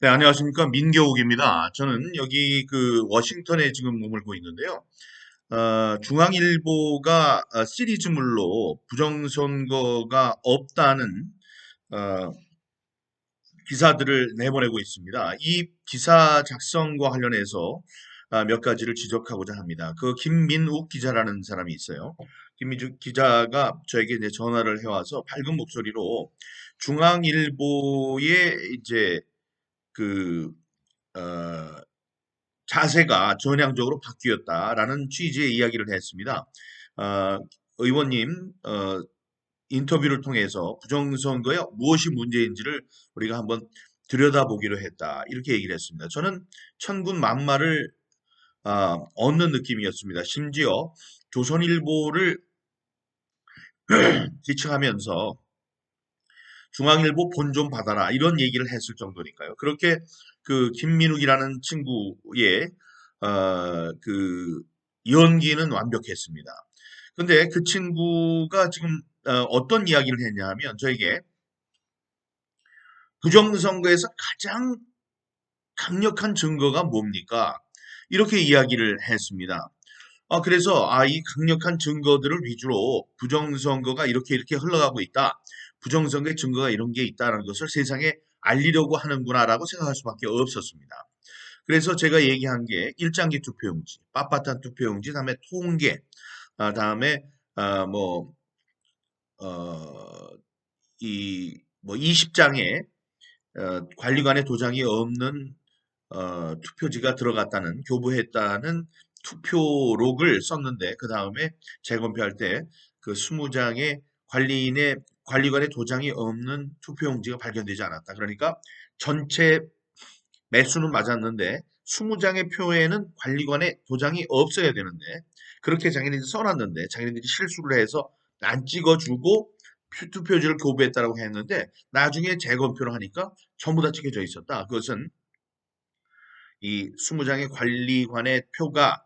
네, 안녕하십니까. 민교욱입니다. 저는 여기 워싱턴에 지금 머물고 있는데요. 중앙일보가 시리즈물로 부정선거가 없다는 어, 기사들을 내보내고 있습니다. 이 기사 작성과 관련해서 몇 가지를 지적하고자 합니다. 김민욱 기자라는 사람이 있어요. 김민욱 기자가 저에게 이제 전화를 해와서 밝은 목소리로 중앙일보의 이제 그 어, 자세가 전향적으로 바뀌었다라는 취지의 이야기를 했습니다. 어, 의원님, 인터뷰를 통해서 부정선거에 무엇이 문제인지를 우리가 한번 들여다보기로 했다. 이렇게 얘기를 했습니다. 저는 천군 만마를 얻는 느낌이었습니다. 심지어 조선일보를 지칭하면서 중앙일보 본 좀 받아라 이런 얘기를 했을 정도니까요. 그렇게 김민욱이라는 친구의 연기는 완벽했습니다. 근데 그 친구가 지금 어떤 이야기를 했냐 하면 저에게 부정선거에서 가장 강력한 증거가 뭡니까? 이렇게 이야기를 했습니다. 그래서 이 강력한 증거들을 위주로 부정선거가 이렇게 흘러가고 있다. 부정선거의 증거가 이런 게 있다는 것을 세상에 알리려고 하는구나라고 생각할 수밖에 없었습니다. 그래서 제가 얘기한 게 일장기 투표용지, 빳빳한 투표용지, 다음에 통계, 다음에 뭐, 뭐 20장에 관리관의 도장이 없는 투표지가 들어갔다는 교부했다는 투표록을 썼는데 그 다음에 재검표할 때 그 20장의 관리관의 도장이 없는 투표용지가 발견되지 않았다. 그러니까 전체 매수는 맞았는데 20장의 표에는 관리관의 도장이 없어야 되는데 그렇게 자기네들이 써놨는데 자기네들이 실수를 해서 안 찍어주고 투표지를 교부했다라고 했는데 나중에 재검표를 하니까 전부 다 찍혀져 있었다. 그것은 이 20장의 관리관의 표가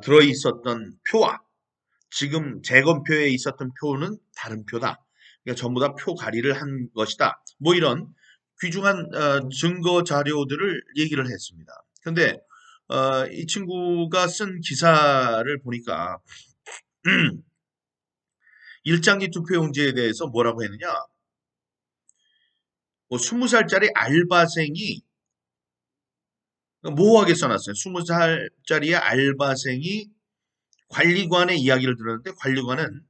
들어 있었던 표와 지금 재검표에 있었던 표는 다른 표다. 그러니까 전부 다 표 가리를 한 것이다. 뭐 이런 귀중한 증거 자료들을 얘기를 했습니다. 근데 이 친구가 쓴 기사를 보니까 일장기 투표용지에 대해서 뭐라고 했느냐? 뭐 20살짜리 알바생이 모호하게 써놨어요. 20살짜리 알바생이 관리관의 이야기를 들었는데 관리관은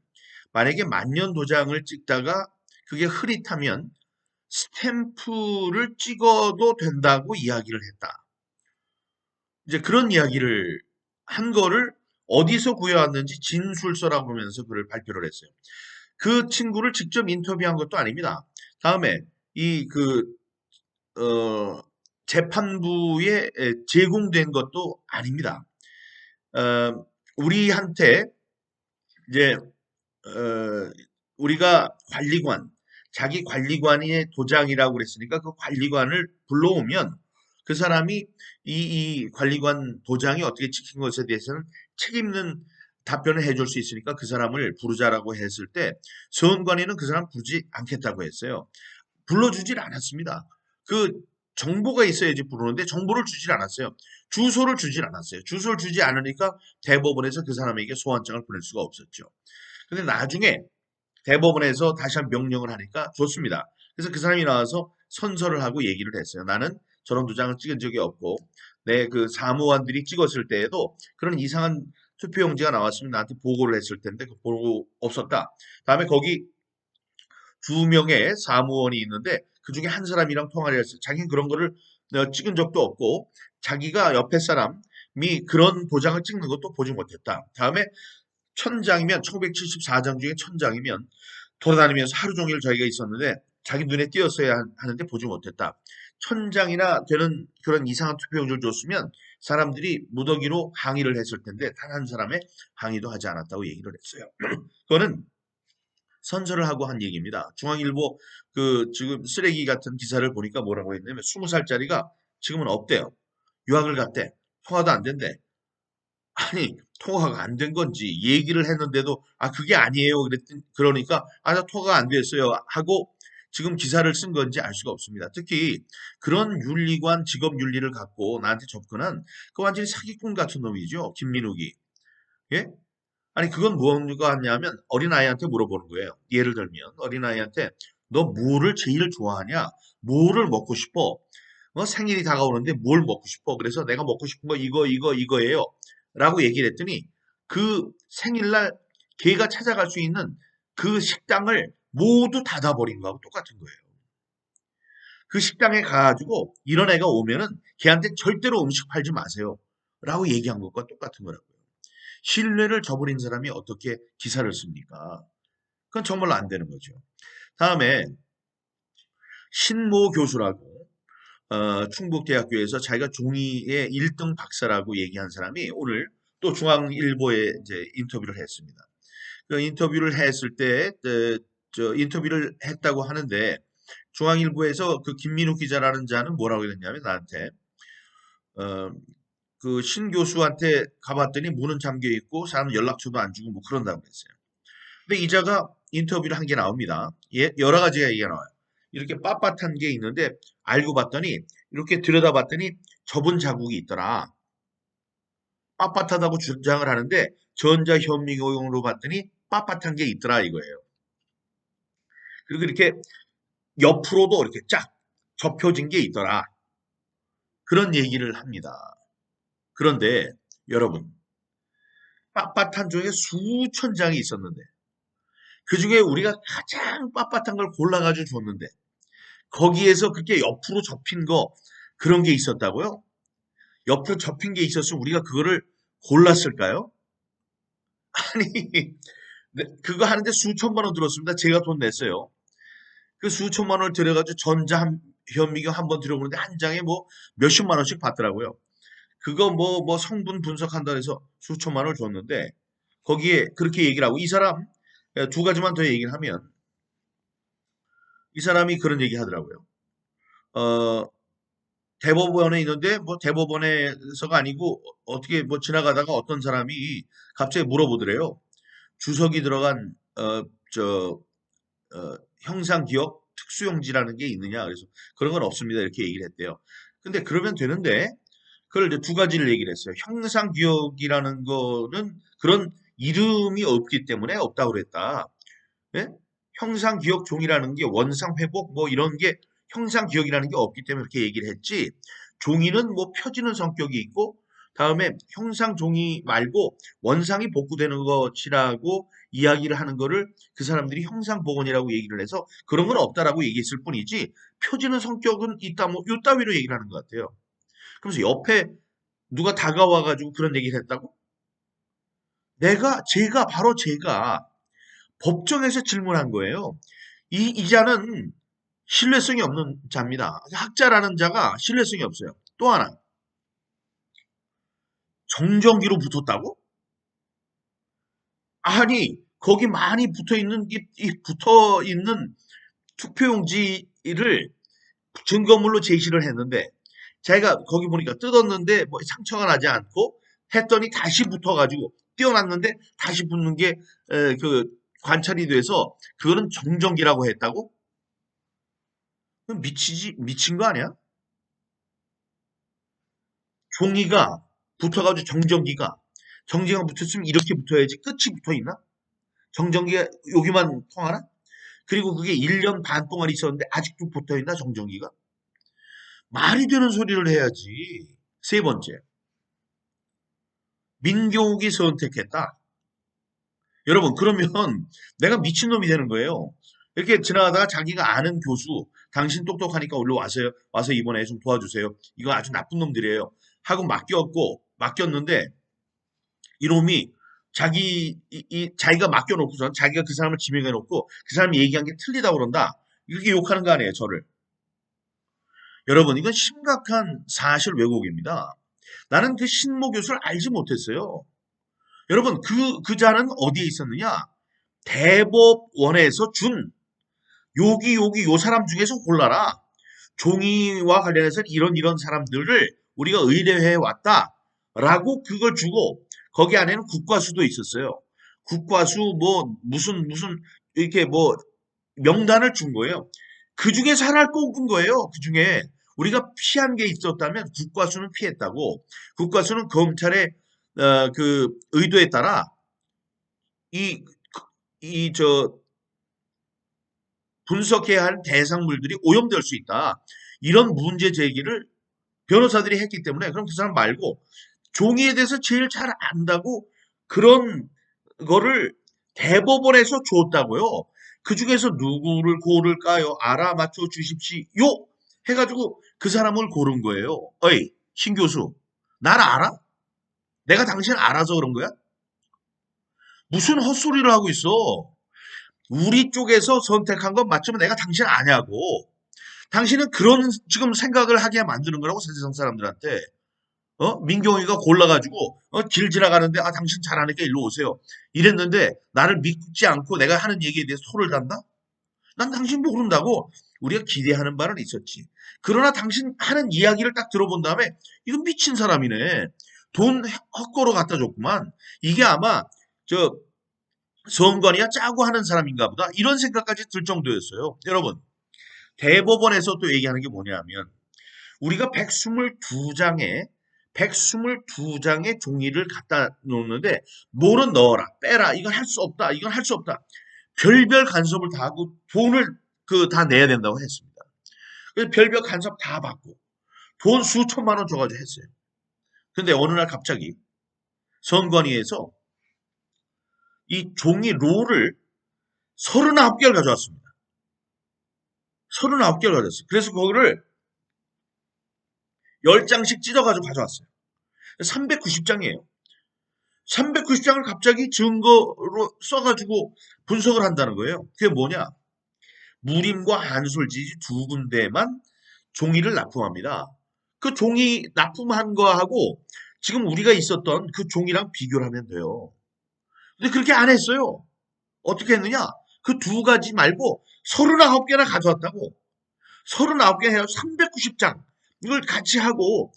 만약에 만년 도장을 찍다가 그게 흐릿하면 스탬프를 찍어도 된다고 이야기를 했다. 이제 그런 이야기를 한 거를 어디서 구해왔는지 진술서라고 하면서 그를 발표를 했어요. 그 친구를 직접 인터뷰한 것도 아닙니다. 다음에 이 어, 재판부에 제공된 것도 아닙니다. 우리한테 이제 우리가 관리관, 자기 관리관의 도장이라고 그랬으니까 그 관리관을 불러오면 그 사람이 이 관리관 도장이 어떻게 찍힌 것에 대해서는 책임있는 답변을 해줄 수 있으니까 그 사람을 부르자라고 했을 때 서원관이는 그 사람 부르지 않겠다고 했어요. 불러주질 않았습니다. 그 정보가 있어야지 부르는데 정보를 주질 않았어요. 주소를 주질 않았어요. 주소를 주지 않으니까 대법원에서 그 사람에게 소환장을 보낼 수가 없었죠. 근데 나중에 대법원에서 다시 한 명령을 하니까 좋습니다. 그래서 그 사람이 나와서 선서를 하고 얘기를 했어요. 나는 저런 도장을 찍은 적이 없고 내 그 사무관들이 찍었을 때에도 그런 이상한 투표용지가 나왔으면 나한테 보고를 했을 텐데 그 보고 없었다. 다음에 거기 두 명의 사무원이 있는데 그 중에 한 사람이랑 통화를 했어요. 자기는 그런 거를 찍은 적도 없고 자기가 옆에 사람이 그런 도장을 찍는 것도 보지 못했다. 다음에 천장이면 1974장 중에 천장이면 돌아다니면서 하루 종일 저희가 있었는데 자기 눈에 띄었어야 하는데 보지 못했다. 천장이나 되는 그런 이상한 투표용지를 줬으면 사람들이 무더기로 항의를 했을 텐데 단 한 사람의 항의도 하지 않았다고 얘기를 했어요. 그거는 선서를 하고 한 얘기입니다. 중앙일보 지금 쓰레기 같은 기사를 보니까 뭐라고 했냐면 20살짜리가 지금은 없대요. 유학을 갔대. 통화도 안 된대. 아니, 통화가 안 된 건지 얘기를 했는데도 그게 아니에요. 그러니까 나 통화가 안 됐어요. 하고 지금 기사를 쓴 건지 알 수가 없습니다. 특히 그런 윤리관, 직업 윤리를 갖고 나한테 접근한 그 완전히 사기꾼 같은 놈이죠. 김민욱이. 예? 아니 그건 무언가 하냐면 어린아이한테 물어보는 거예요. 예를 들면 어린아이한테 너 뭐를 제일 좋아하냐? 뭐를 먹고 싶어? 생일이 다가오는데 뭘 먹고 싶어? 그래서 내가 먹고 싶은 거 이거예요. 라고 얘기를 했더니 그 생일날 걔가 찾아갈 수 있는 그 식당을 모두 닫아버린 거하고 똑같은 거예요. 그 식당에 가가지고 이런 애가 오면은 걔한테 절대로 음식 팔지 마세요. 라고 얘기한 것과 똑같은 거라고요. 신뢰를 저버린 사람이 어떻게 기사를 씁니까? 그건 정말로 안 되는 거죠. 다음에 신모 교수라고 충북대학교에서 자기가 종이의 1등 박사라고 얘기한 사람이 오늘 또 중앙일보에 이제 인터뷰를 했습니다. 그 인터뷰를 했을 때, 저 인터뷰를 했다고 하는데 중앙일보에서 그 김민욱 기자라는 자는 뭐라고 그랬냐면 나한테 어, 그 신 교수한테 가봤더니 문은 잠겨 있고 사람 연락처도 안 주고 뭐 그런다고 했어요. 근데 이자가 인터뷰를 한 게 나옵니다. 예, 여러 가지가 얘기가 나와요. 이렇게 빳빳한 게 있는데 알고 봤더니 이렇게 들여다봤더니 접은 자국이 있더라. 빳빳하다고 주장을 하는데 전자현미경으로 봤더니 빳빳한 게 있더라 이거예요. 그리고 이렇게 옆으로도 이렇게 쫙 접혀진 게 있더라. 그런 얘기를 합니다. 그런데 여러분 빳빳한 종에 수천 장이 있었는데 그 중에 우리가 가장 빳빳한 걸 골라가지고 줬는데 거기에서 그렇게 옆으로 접힌 거 그런 게 있었다고요? 옆으로 접힌 게 있었으면 우리가 그거를 골랐을까요? 아니 그거 하는데 수천만 원 들었습니다. 제가 돈 냈어요. 그 수천만 원을 들여가지고 현미경 한 번 들여보는데 한 장에 뭐 몇십만 원씩 받더라고요. 그거 뭐 성분 분석한다 해서 수천만 원을 줬는데 거기에 그렇게 얘기를 하고 이 사람 두 가지만 더 얘기를 하면 이 사람이 그런 얘기 하더라고요. 어, 대법원에 있는데 뭐 대법원에서가 아니고 어떻게 뭐 지나가다가 어떤 사람이 갑자기 물어보더래요. 주석이 들어간 형상기억 특수용지라는 게 있느냐? 그래서 그런 건 없습니다. 이렇게 얘기를 했대요. 근데 그러면 되는데 그걸 이제 두 가지를 얘기를 했어요. 형상기억이라는 거는 그런 이름이 없기 때문에 없다고 그랬다. 예? 형상기억종이라는 게 원상회복 뭐 이런 게 형상기억이라는 게 없기 때문에 그렇게 얘기를 했지. 종이는 뭐 펴지는 성격이 있고 다음에 형상종이 말고 원상이 복구되는 것이라고 이야기를 하는 거를 그 사람들이 형상복원이라고 얘기를 해서 그런 건 없다라고 얘기했을 뿐이지 펴지는 성격은 있다 뭐 요따위로 얘기를 하는 것 같아요. 그러면서 옆에 누가 다가와 가지고 그런 얘기를 했다고? 바로 제가 법정에서 질문한 거예요. 이 자는 신뢰성이 없는 자입니다. 학자라는 자가 신뢰성이 없어요. 또 하나, 정전기로 붙었다고? 아니, 거기 많이 붙어 있는 투표용지를 증거물로 제시를 했는데, 자기가 거기 보니까 뜯었는데 뭐 상처가 나지 않고 했더니 다시 붙어가지고 띄어놨는데 다시 붙는 게 그 관찰이 돼서 그거는 정전기라고 했다고? 그럼 미친 거 아니야? 종이가 붙어가지고 정전기가 붙었으면 이렇게 붙어야지 끝이 붙어 있나? 정전기가 여기만 통하나? 그리고 그게 1년 반 동안 있었는데 아직도 붙어 있나 정전기가? 말이 되는 소리를 해야지. 세 번째, 민경욱이 선택했다. 여러분, 그러면 내가 미친놈이 되는 거예요. 이렇게 지나가다가 자기가 아는 교수, 당신 똑똑하니까 올라와서요. 와서 이번에 좀 도와주세요. 이거 아주 나쁜 놈들이에요. 하고 맡겼는데 이놈이 자기가 맡겨놓고선 자기가 그 사람을 지명해놓고 그 사람이 얘기한 게 틀리다고 그런다. 이렇게 욕하는 거 아니에요, 저를. 여러분, 이건 심각한 사실 왜곡입니다. 나는 그 신모 교수를 알지 못했어요. 여러분, 그 자는 어디에 있었느냐? 대법원에서 준 여기 요 사람 중에서 골라라. 종이와 관련해서 이런 사람들을 우리가 의뢰해 왔다라고 그걸 주고 거기 안에는 국과수도 있었어요. 국과수 뭐 무슨 이렇게 뭐 명단을 준 거예요. 그 중에서 하나를 꼽은 거예요. 그 중에 우리가 피한 게 있었다면 국과수는 피했다고. 국과수는 검찰의 그 의도에 따라 이, 분석해야 할 대상물들이 오염될 수 있다. 이런 문제 제기를 변호사들이 했기 때문에 그럼 그 사람 말고 종이에 대해서 제일 잘 안다고 그런 거를 대법원에서 줬다고요. 그 중에서 누구를 고를까요? 알아맞혀 주십시오. 해가지고 그 사람을 고른 거예요. 어이, 신 교수, 날 알아? 내가 당신 알아서 그런 거야? 무슨 헛소리를 하고 있어? 우리 쪽에서 선택한 건 맞지만 내가 당신 아냐고. 당신은 그런 지금 생각을 하게 만드는 거라고 세상 사람들한테. 민경이가 골라가지고 길 지나가는데 당신 잘하니까 일로 오세요. 이랬는데 나를 믿지 않고 내가 하는 얘기에 대해서 토를 단다? 난 당신 모른다고 우리가 기대하는 바는 있었지. 그러나 당신 하는 이야기를 딱 들어본 다음에 이건 미친 사람이네. 돈 헛거로 갖다 줬구만. 이게 아마 저 서원관이야 짜고 하는 사람인가 보다. 이런 생각까지 들 정도였어요. 여러분, 대법원에서 또 얘기하는 게 뭐냐면 우리가 122장의 종이를 갖다 놓는데 뭐는 넣어라, 빼라, 이건 할 수 없다, 이건 할 수 없다. 별별 간섭을 다 하고 돈을 다 내야 된다고 했습니다. 그래서 별별 간섭 다 받고 돈 수천만 원 줘가지고 했어요. 근데 어느 날 갑자기 선관위에서 이 종이 롤을 39개를 가져왔습니다. 39개를 가져왔어요. 그래서 그거를 10장씩 찢어가지고 가져왔어요. 390장이에요. 390장을 갑자기 증거로 써가지고 분석을 한다는 거예요. 그게 뭐냐? 무림과 한솔지지 두 군데만 종이를 납품합니다. 그 종이 납품한 거하고 지금 우리가 있었던 그 종이랑 비교를 하면 돼요. 근데 그렇게 안 했어요. 어떻게 했느냐? 그 두 가지 말고 39개나 가져왔다고. 39개 해서 390장. 이걸 같이 하고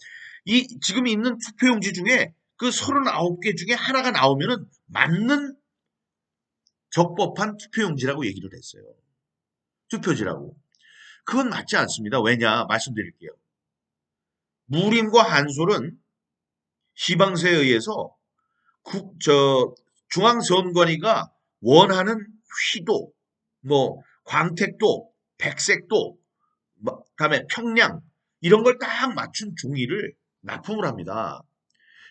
이 지금 있는 투표용지 중에 그 39개 중에 하나가 나오면은 맞는 적법한 투표용지라고 얘기를 했어요. 투표지라고. 그건 맞지 않습니다. 왜냐? 말씀드릴게요. 무림과 한솔은 시방세에 의해서 중앙선관위가 원하는 휘도, 광택도, 백색도, 그다음에 평량 이런 걸 딱 맞춘 종이를 납품을 합니다.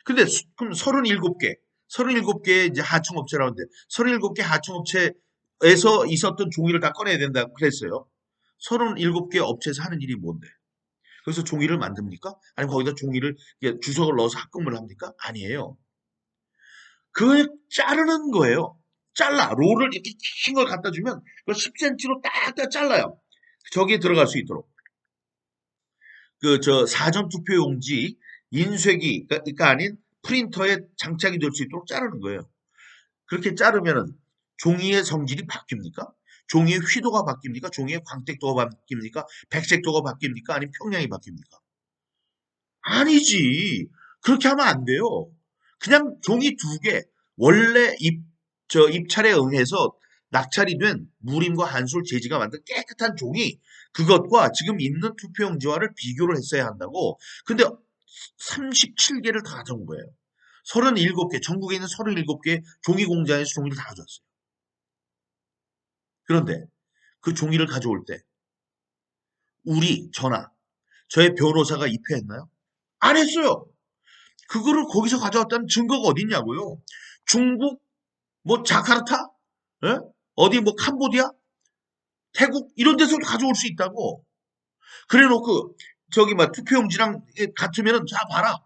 근데 그럼 37개 이제 하청업체라고 하는데 37개 하청업체에서 있었던 종이를 다 꺼내야 된다고 그랬어요. 37개 업체에서 하는 일이 뭔데? 그래서 종이를 만듭니까? 아니면 거기다 종이를 주석을 넣어서 합금을 합니까? 아니에요. 그걸 자르는 거예요. 롤을 이렇게 긴 걸 갖다 주면 그걸 10cm로 딱딱 잘라요. 저기에 들어갈 수 있도록. 사전투표용지 인쇄기가 아닌 프린터에 장착이 될 수 있도록 자르는 거예요. 그렇게 자르면은 종이의 성질이 바뀝니까? 종이의 휘도가 바뀝니까? 종이의 광택도가 바뀝니까? 백색도가 바뀝니까? 아니면 평량이 바뀝니까? 아니지. 그렇게 하면 안 돼요. 그냥 종이 두 개, 원래 입찰에 응해서 낙찰이 된 무림과 한솔 제지가 만든 깨끗한 종이, 그것과 지금 있는 투표용지와를 비교를 했어야 한다고. 근데 37개를 다 가져온 거예요. 37개, 전국에 있는 37개 종이 공장에서 종이를 다 가져왔어요. 그런데 그 종이를 가져올 때 저의 변호사가 입회했나요? 안 했어요. 그거를 거기서 가져왔다는 증거가 어디 있냐고요. 중국, 자카르타? 예? 어디 캄보디아? 태국? 이런 데서 가져올 수 있다고. 그래 놓고 투표용지랑 같으면은 자 봐라.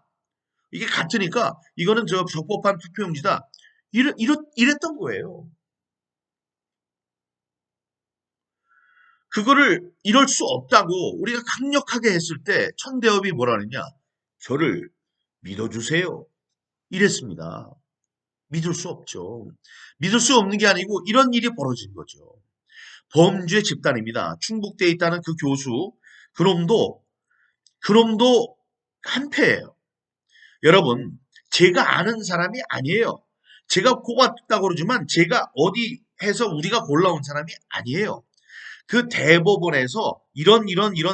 이게 같으니까 이거는 적법한 투표용지다. 이랬던 거예요. 그거를 이럴 수 없다고 우리가 강력하게 했을 때 천대엽이 뭐라 그랬냐? 저를 믿어주세요. 이랬습니다. 믿을 수 없죠. 믿을 수 없는 게 아니고 이런 일이 벌어진 거죠. 범죄 집단입니다. 충북대에 있다는 그 교수, 그놈도 한패예요. 여러분, 제가 아는 사람이 아니에요. 제가 고맙다고 그러지만 제가 어디 해서 우리가 골라온 사람이 아니에요. 그 대법원에서 이런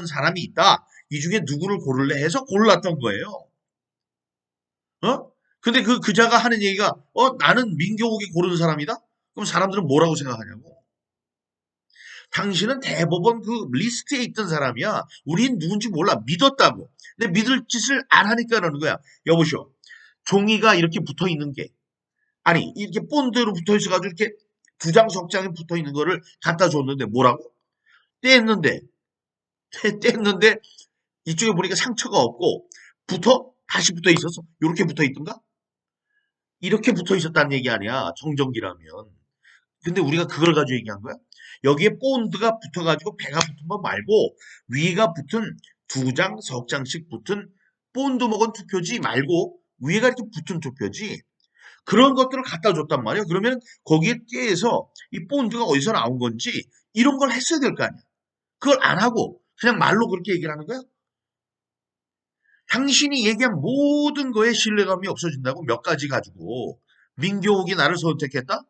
사람이 있다. 이 중에 누구를 고를래 해서 골랐던 거예요. 어? 근데 그 그자가 하는 얘기가 나는 민경욱이 고른 사람이다? 그럼 사람들은 뭐라고 생각하냐고. 당신은 대법원 그 리스트에 있던 사람이야. 우린 누군지 몰라. 믿었다고. 근데 믿을 짓을 안 하니까 그러는 거야. 여보시오. 종이가 이렇게 붙어 있는 게 아니 이렇게 본드로 붙어 있어가지고 이렇게 두 장 석 장에 붙어 있는 거를 갖다 줬는데 뭐라고? 뗐는데 뗐는데 이쪽에 보니까 상처가 없고 다시 붙어 있었어. 이렇게 붙어 있던가? 이렇게 붙어 있었다는 얘기 아니야. 정전기라면. 근데 우리가 그걸 가지고 얘기한 거야. 여기에 본드가 붙어가지고 배가 붙은 거 말고 위가 붙은 두 장, 석 장씩 붙은 본드 먹은 투표지 말고 위에가 이렇게 붙은 투표지. 그런 것들을 갖다 줬단 말이야. 그러면 거기에 떼서 이 본드가 어디서 나온 건지 이런 걸 했어야 될 거 아니야. 그걸 안 하고 그냥 말로 그렇게 얘기를 하는 거야. 당신이 얘기한 모든 거에 신뢰감이 없어진다고 몇 가지 가지고 민경욱이 나를 선택했다?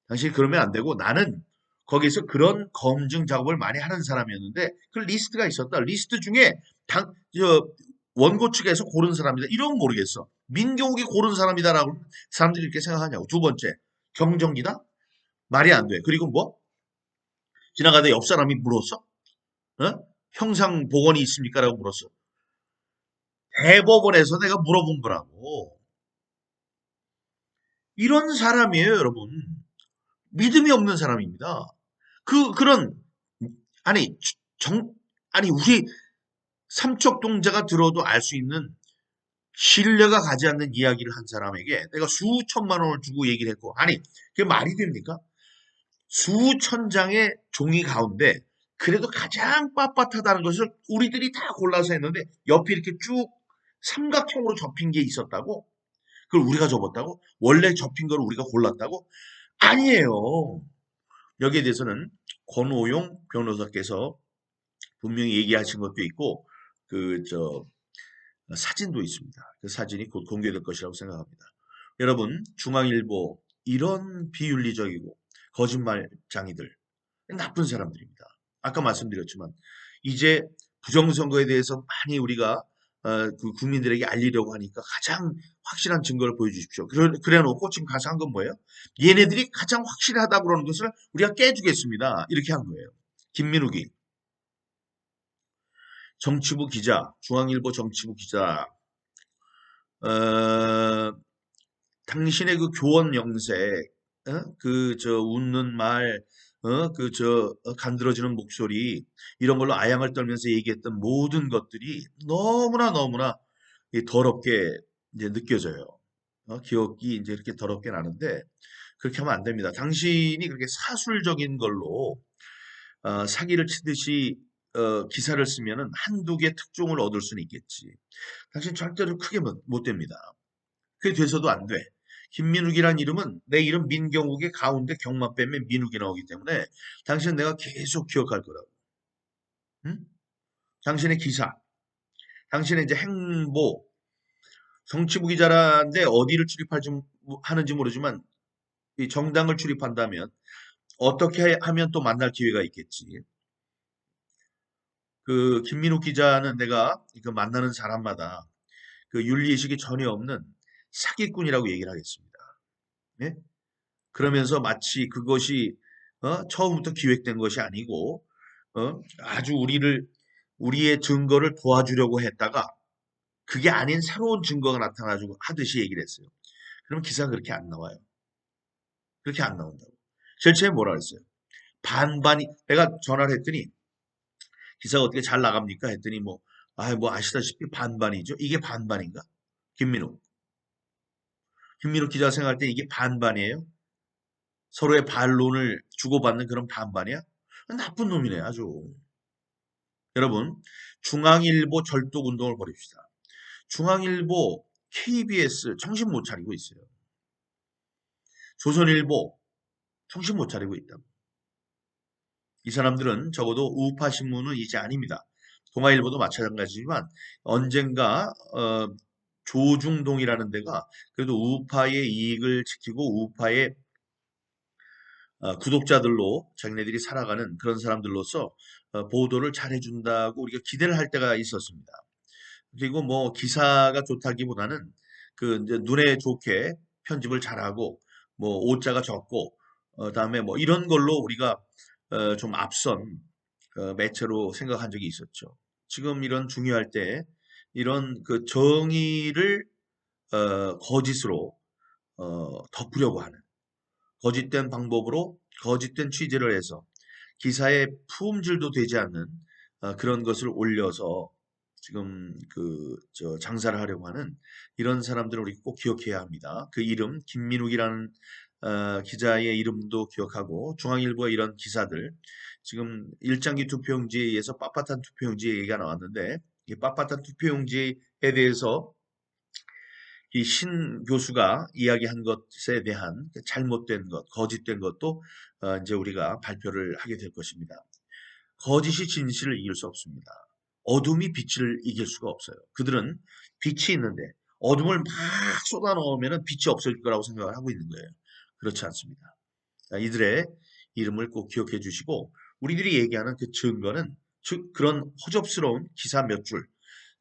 당신이 그러면 안 되고 나는 거기서 그런 검증 작업을 많이 하는 사람이었는데 그 리스트가 있었다. 리스트 중에 원고 측에서 고른 사람이다. 이런 모르겠어. 민경욱이 고른 사람이다라고 사람들이 이렇게 생각하냐고. 두 번째, 경정기다? 말이 안 돼. 그리고 뭐? 지나가다 옆 사람이 물었어? 형상 복원이 있습니까? 라고 물었어. 대법원에서 내가 물어본 거라고. 이런 사람이에요, 여러분. 믿음이 없는 사람입니다. 그런, 아니, 아니, 우리 삼척동자가 들어도 알 수 있는 신뢰가 가지 않는 이야기를 한 사람에게 내가 수천만 원을 주고 얘기를 했고, 아니, 그게 말이 됩니까? 수천 장의 종이 가운데 그래도 가장 빳빳하다는 것을 우리들이 다 골라서 했는데 옆에 이렇게 쭉 삼각형으로 접힌 게 있었다고? 그걸 우리가 접었다고? 원래 접힌 걸 우리가 골랐다고? 아니에요. 여기에 대해서는 권오용 변호사께서 분명히 얘기하신 것도 있고 저 사진도 있습니다. 그 사진이 곧 공개될 것이라고 생각합니다. 여러분, 중앙일보 이런 비윤리적이고 거짓말장이들 나쁜 사람들입니다. 아까 말씀드렸지만 이제 부정선거에 대해서 많이 우리가 그 국민들에게 알리려고 하니까 가장 확실한 증거를 보여주십시오. 그래 놓고 지금 가서 한 건 뭐예요? 얘네들이 가장 확실하다 그러는 것을 우리가 깨주겠습니다. 이렇게 한 거예요. 김민욱이 정치부 기자, 중앙일보 정치부 기자, 어, 당신의 그 교원 영색, 저 웃는 말, 간드러지는 목소리, 이런 걸로 아양을 떨면서 얘기했던 모든 것들이 너무나 이 더럽게 이제 느껴져요. 기억이 이제 이렇게 더럽게 나는데, 그렇게 하면 안 됩니다. 당신이 그렇게 사술적인 걸로, 사기를 치듯이, 기사를 쓰면은 한두 개 특종을 얻을 수는 있겠지. 당신 절대로 크게 못 됩니다. 그게 돼서도 안 돼. 김민욱이란 이름은 내 이름 민경욱의 가운데 경만 빼면 민욱이 나오기 때문에 당신은 내가 계속 기억할 거라고. 응? 당신의 기사, 당신의 이제 행보, 정치부 기자라는데 어디를 출입할지 하는지 모르지만 이 정당을 출입한다면 어떻게 하면 또 만날 기회가 있겠지. 그 김민욱 기자는 내가 그 만나는 사람마다 그 윤리의식이 전혀 없는 사기꾼이라고 얘기를 하겠습니다. 예? 그러면서 마치 그것이 처음부터 기획된 것이 아니고 아주 우리의 증거를 도와주려고 했다가 그게 아닌 새로운 증거가 나타나고 하듯이 얘기를 했어요. 그럼 기사가 그렇게 안 나와요. 그렇게 안 나온다고. 제일 처음에 뭐라 그랬어요? 반반이 내가 전화를 했더니 기사가 어떻게 잘 나갑니까? 했더니 뭐 아시다시피 반반이죠. 이게 반반인가? 김민욱. 김민욱 기자가 생각할 때 이게 반반이에요? 서로의 반론을 주고받는 그런 반반이야? 나쁜 놈이네, 아주. 여러분, 중앙일보 절독운동을 벌입시다. 중앙일보, KBS 정신 못 차리고 있어요. 조선일보 정신 못 차리고 있다. 이 사람들은 적어도 우파 신문은 이제 아닙니다. 동아일보도 마찬가지지만 언젠가 조중동이라는 데가 그래도 우파의 이익을 지키고 우파의 구독자들로 자기네들이 살아가는 그런 사람들로서 보도를 잘해준다고 우리가 기대를 할 때가 있었습니다. 그리고 뭐 기사가 좋다기보다는 그 이제 눈에 좋게 편집을 잘하고 뭐 오자가 적고 다음에 뭐 이런 걸로 우리가 좀 앞선 매체로 생각한 적이 있었죠. 지금 이런 중요할 때 이런 그 정의를 거짓으로 덮으려고 하는 거짓된 방법으로 거짓된 취재를 해서 기사의 품질도 되지 않는 그런 것을 올려서 지금 저 장사를 하려고 하는 이런 사람들을 우리 꼭 기억해야 합니다. 그 이름 김민욱이라는 기자의 이름도 기억하고 중앙일보의 이런 기사들 지금 일장기 투표용지에 의해서 빳빳한 투표용지 얘기가 나왔는데 이 빳빳한 투표용지에 대해서 이 신 교수가 이야기한 것에 대한 잘못된 것, 거짓된 것도 이제 우리가 발표를 하게 될 것입니다. 거짓이 진실을 이길 수 없습니다. 어둠이 빛을 이길 수가 없어요. 그들은 빛이 있는데 어둠을 막 쏟아 넣으면 빛이 없을 거라고 생각을 하고 있는 거예요. 그렇지 않습니다. 이들의 이름을 꼭 기억해 주시고 우리들이 얘기하는 그 증거는 즉 그런 허접스러운 기사 몇 줄,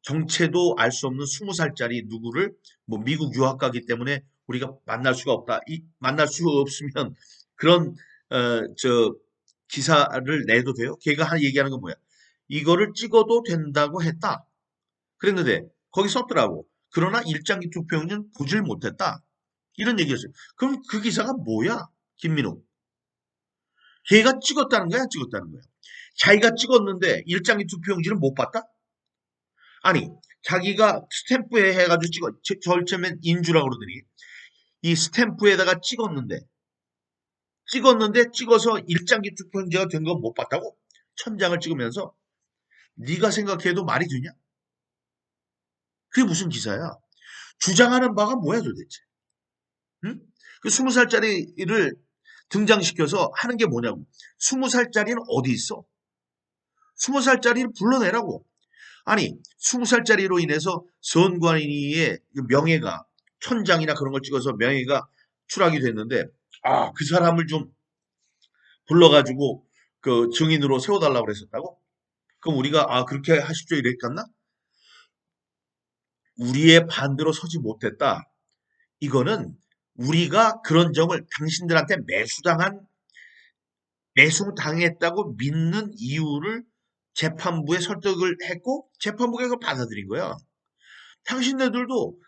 정체도 알 수 없는 20살짜리 누구를 뭐 미국 유학 가기 때문에 우리가 만날 수가 없다. 만날 수 없으면 그런 저 기사를 내도 돼요? 걔가 얘기하는 건 뭐야? 이거를 찍어도 된다고 했다. 그랬는데 거기 썼더라고. 그러나 일장기 투표용지는 보질 못했다. 이런 얘기였어요. 그럼 그 기사가 뭐야? 김민우. 걔가 찍었다는 거야? 안 찍었다는 거야? 자기가 찍었는데 일장기 투표용지를 못 봤다? 아니, 자기가 스탬프에 해가지고 절체면 인주라고 그러더니 이 스탬프에다가 찍었는데 찍어서 일장기 투표용지가 된 건 못 봤다고? 천장을 찍으면서 네가 생각해도 말이 되냐? 그게 무슨 기사야? 주장하는 바가 뭐야 도대체? 응? 그 20살짜리를 등장시켜서 하는 게 뭐냐고. 20살짜리는 어디 있어? 20살짜리를 불러내라고. 아니, 20살짜리로 인해서 선관위의 명예가 천장이나 그런 걸 찍어서 명예가 추락이 됐는데 그 사람을 좀 불러가지고 그 증인으로 세워달라고 그랬었다고? 그럼 우리가 그렇게 하십시오 이랬겠나? 우리의 반대로 서지 못했다. 이거는 우리가 그런 점을 당신들한테 매수당했다고 믿는 이유를 재판부에 설득을 했고 재판부가 그걸 받아들인 거야. 당신네들도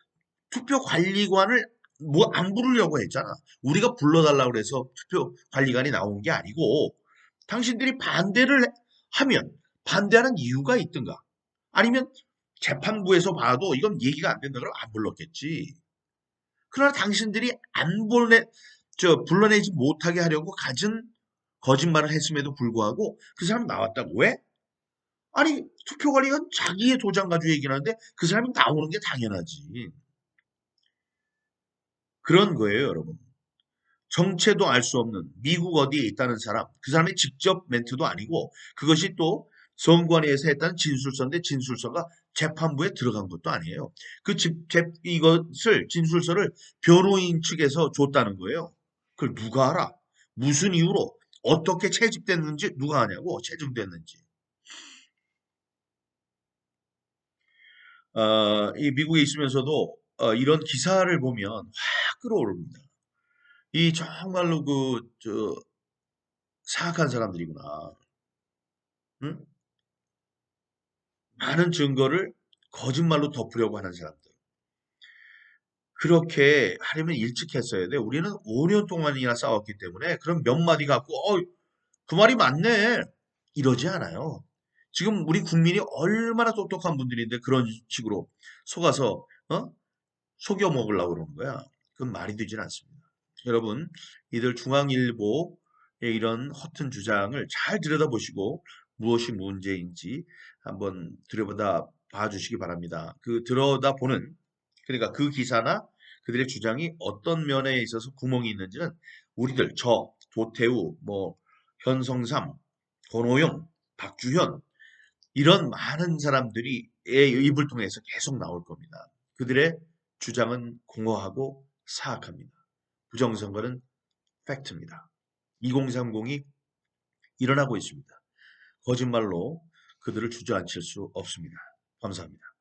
투표 관리관을 뭐 안 부르려고 했잖아. 우리가 불러달라고 그래서 투표 관리관이 나온 게 아니고 당신들이 반대를 하면 반대하는 이유가 있든가 아니면 재판부에서 봐도 이건 얘기가 안 된다 그러면 안 불렀겠지. 그러나 당신들이 안 불러내지 못하게 하려고 갖은 거짓말을 했음에도 불구하고 그 사람이 나왔다고. 왜? 아니, 투표관리관 자기의 도장 가지고 얘기를 하는데 그 사람이 나오는 게 당연하지. 그런 거예요, 여러분. 정체도 알 수 없는 미국 어디에 있다는 사람, 그 사람의 직접 멘트도 아니고 그것이 또 선관위에서 했다는 진술서인데 진술서가 재판부에 들어간 것도 아니에요. 이것을 진술서를 변호인 측에서 줬다는 거예요. 그걸 누가 알아? 무슨 이유로? 어떻게 채집됐는지 누가 아냐고 채증됐는지. 이 미국에 있으면서도 이런 기사를 보면 확 끌어오릅니다. 이 정말로 사악한 사람들이구나. 응? 많은 증거를 거짓말로 덮으려고 하는 사람들. 그렇게 하려면 일찍 했어야 돼. 우리는 5년 동안이나 싸웠기 때문에 그럼 몇 마디 갖고 그 말이 맞네. 이러지 않아요. 지금 우리 국민이 얼마나 똑똑한 분들인데 그런 식으로 속아서 속여 먹으려고 그러는 거야. 그건 말이 되질 않습니다. 여러분, 이들 중앙일보의 이런 허튼 주장을 잘 들여다보시고 무엇이 문제인지 한번 들여다 봐주시기 바랍니다. 그 들여다보는, 그러니까 그 기사나 그들의 주장이 어떤 면에 있어서 구멍이 있는지는 우리들, 도태우, 뭐, 현성삼, 권오용, 박주현, 이런 많은 사람들이 입을 통해서 계속 나올 겁니다. 그들의 주장은 공허하고 사악합니다. 부정선거는 팩트입니다. 2030이 일어나고 있습니다. 거짓말로 그들을 주저앉힐 수 없습니다. 감사합니다.